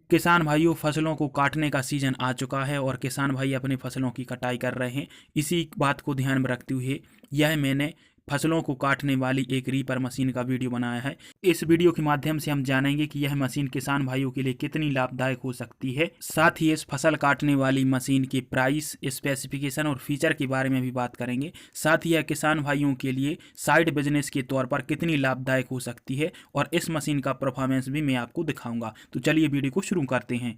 किसान भाइयों, फसलों को काटने का सीजन आ चुका है और किसान भाई अपनी फसलों की कटाई कर रहे हैं। इसी बात को ध्यान में रखते हुए यह मैंने फसलों को काटने वाली एक रीपर मशीन का वीडियो बनाया है। इस वीडियो के माध्यम से हम जानेंगे कि यह मशीन किसान भाइयों के लिए कितनी लाभदायक हो सकती है। साथ ही इस फसल काटने वाली मशीन के प्राइस, स्पेसिफिकेशन और फीचर के बारे में भी बात करेंगे। साथ ही यह किसान भाइयों के लिए साइड बिजनेस के तौर पर कितनी लाभदायक हो सकती है और इस मशीन का परफॉर्मेंस भी मैं आपको दिखाऊंगा। तो चलिए वीडियो को शुरू करते हैं।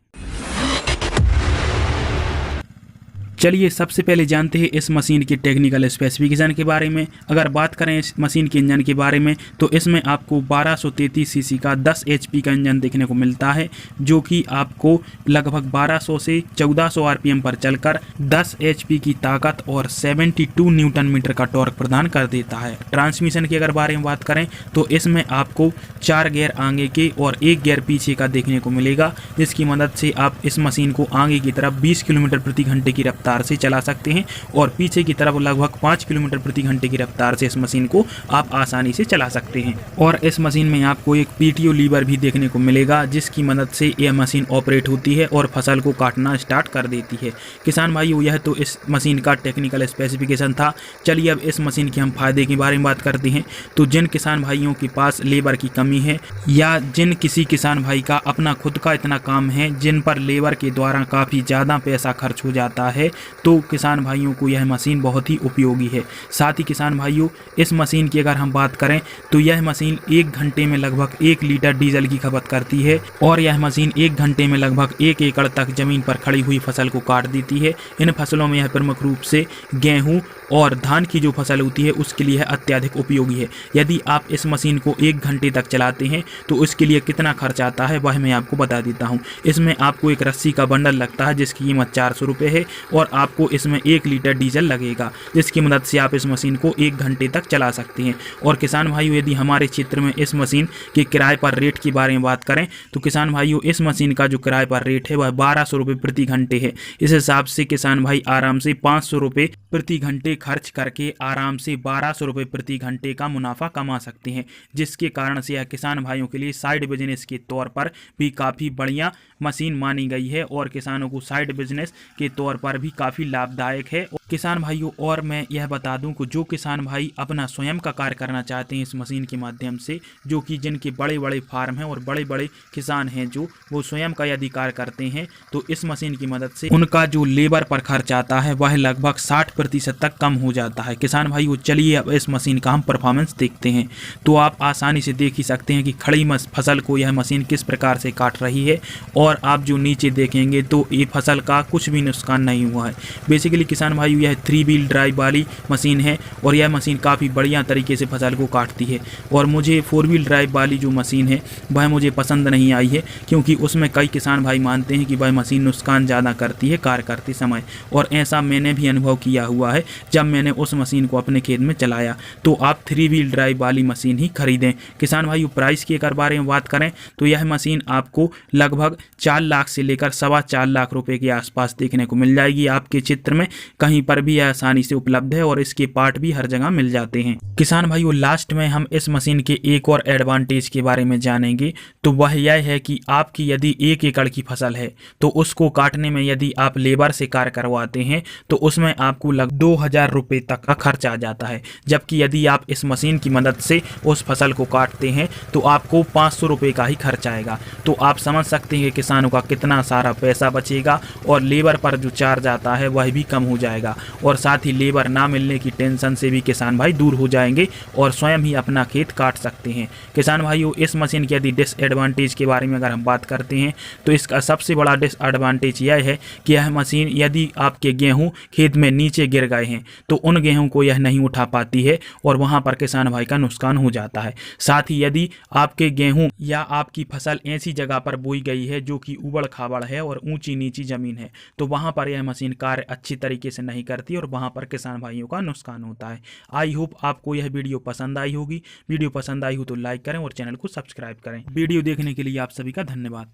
चलिए सबसे पहले जानते हैं इस मशीन की टेक्निकल स्पेसिफिकेशन के बारे में। अगर बात करें इस मशीन के इंजन के बारे में तो इसमें आपको 1233 सीसी का 10 एचपी का इंजन देखने को मिलता है, जो कि आपको लगभग 1200 से 1400 आरपीएम पर चलकर 10 एचपी की ताकत और 72 न्यूटन मीटर का टॉर्क प्रदान कर देता है। ट्रांसमिशन की अगर बारे में बात करें तो इसमें आपको 4 गियर आगे के और 1 गियर पीछे का देखने को मिलेगा, जिसकी मदद से आप इस मशीन को आगे की तरफ 20 किलोमीटर प्रति घंटे की रफ्तार से चला सकते हैं और पीछे की तरफ लगभग 5 किलोमीटर प्रति घंटे की रफ्तार से इस मशीन को आप आसानी से चला सकते हैं। और इस मशीन में आपको एक पीटीओ लीवर भी देखने को मिलेगा, जिसकी मदद से यह मशीन ऑपरेट होती है और फसल को काटना स्टार्ट कर देती है। किसान भाइयों, यह तो इस मशीन का टेक्निकल स्पेसिफिकेशन था। चलिए अब इस मशीन के हम फायदे के बारे में बात करते हैं। तो जिन किसान भाइयों के पास लेबर की कमी है या जिन किसी किसान भाई का अपना खुद का इतना काम है जिन पर लेबर के द्वारा काफ़ी ज़्यादा पैसा खर्च हो जाता है, तो किसान भाइयों को यह मशीन बहुत ही उपयोगी है। साथ ही किसान भाइयों, इस मशीन की अगर हम बात करें तो यह मशीन 1 घंटे में लगभग 1 लीटर डीजल की खपत करती है और यह मशीन 1 घंटे में लगभग 1 एकड़ तक जमीन पर खड़ी हुई फसल को काट देती है। इन फसलों में यह प्रमुख रूप से गेहूं और धान की जो फसल होती है उसके लिए अत्यधिक उपयोगी है। यदि आप इस मशीन को 1 घंटे तक चलाते हैं तो उसके लिए कितना खर्च आता है वह मैं आपको बता देता हूं। इसमें आपको एक रस्सी का बंडल लगता है जिसकी कीमत 400 रुपये है और आपको इसमें 1 लीटर डीजल लगेगा, जिसकी मदद से आप इस मशीन को 1 घंटे तक चला सकते हैं। और किसान भाइयों, यदि हमारे क्षेत्र में इस मशीन के किराए पर रेट के बारे में बात करें तो किसान भाइयों, इस मशीन का जो किराए पर रेट है वह 1200 रुपये प्रति घंटे है। इस हिसाब से किसान भाई आराम से 500 रुपये प्रति घंटे खर्च करके आराम से 1200 रुपये प्रति घंटे का मुनाफा कमा सकते हैं, जिसके कारण से यह किसान भाइयों के लिए साइड बिजनेस के तौर पर भी काफ़ी बढ़िया मशीन मानी गई है और किसानों को साइड बिजनेस के तौर पर भी काफ़ी लाभदायक है। किसान भाइयों, और मैं यह बता दूं कि जो किसान भाई अपना स्वयं का कार्य करना चाहते हैं इस मशीन के माध्यम से, जो कि जिनके बड़े बड़े फार्म हैं और बड़े बड़े किसान हैं जो वो स्वयं का यदि कार्य करते हैं, तो इस मशीन की मदद से उनका जो लेबर पर खर्च आता है वह लगभग 60% तक कम हो जाता है। किसान भाइयों, चलिए अब इस मशीन का हम परफॉर्मेंस देखते हैं। तो आप आसानी से देख ही सकते हैं कि खड़ी फसल को यह मशीन किस प्रकार से काट रही है और आप जो नीचे देखेंगे तो ये फसल का कुछ भी नुकसान नहीं हुआ है। बेसिकली किसान भाइयों, यह 3 व्हील ड्राइव वाली मशीन है और यह मशीन काफ़ी बढ़िया तरीके से फसल को काटती है। और मुझे 4 व्हील ड्राइव वाली जो मशीन है वह मुझे पसंद नहीं आई है, क्योंकि उसमें कई किसान भाई मानते हैं कि वह मशीन नुकसान ज़्यादा करती है कार्य करते समय, और ऐसा मैंने भी अनुभव किया हुआ है जब मैंने उस मशीन को अपने खेत में चलाया। तो आप 3 व्हील ड्राइव वाली मशीन ही खरीदें। किसान भाइयों, प्राइस के अगर बारे में बात करें तो यह मशीन आपको लगभग 4 लाख से लेकर 4.25 लाख रुपए के आसपास देखने को मिल जाएगी। आपके क्षेत्र में कहीं पर भी आसानी से उपलब्ध है और इसके पार्ट भी हर जगह मिल जाते हैं। किसान भाइयों, लास्ट में हम इस मशीन के एक और एडवांटेज के बारे में जानेंगे, तो वह यह है कि आपकी यदि 1 एकड़ की फसल है तो उसको काटने में यदि आप लेबर से कार्य करवाते हैं तो उसमें आपको लगभग 2000 रुपये तक का खर्च आ जाता है, जबकि यदि आप इस मशीन की मदद से उस फसल को काटते हैं तो आपको 500 रुपये का ही खर्च आएगा। तो आप समझ सकते हैं कि किसानों का कितना सारा पैसा बचेगा और लेबर पर जो चार्ज आता है वह भी कम हो जाएगा, और साथ ही लेबर ना मिलने की टेंशन से भी किसान भाई दूर हो जाएंगे और स्वयं ही अपना खेत काट सकते हैं। किसान भाइयों, इस मशीन की यदि डिसएडवांटेज के बारे में अगर हम बात करते हैं तो इसका सबसे बड़ा डिसएडवांटेज यह है कि यह मशीन यदि आपके गेहूं खेत में नीचे गिर गए हैं तो उन गेहूं को यह नहीं उठा पाती है और वहां पर किसान भाई का नुकसान हो जाता है। साथ ही यदि आपके गेहूं या आपकी फसल ऐसी जगह पर बोई गई है जो कि उबड़ खाबड़ है और ऊंची नीची जमीन है, तो वहां पर यह मशीन कार्य अच्छी तरीके से नहीं करती और वहां पर किसान भाइयों का नुकसान होता है। आई होप आपको यह वीडियो पसंद आई होगी। वीडियो पसंद आई हो तो लाइक करें और चैनल को सब्सक्राइब करें। वीडियो देखने के लिए आप सभी का धन्यवाद।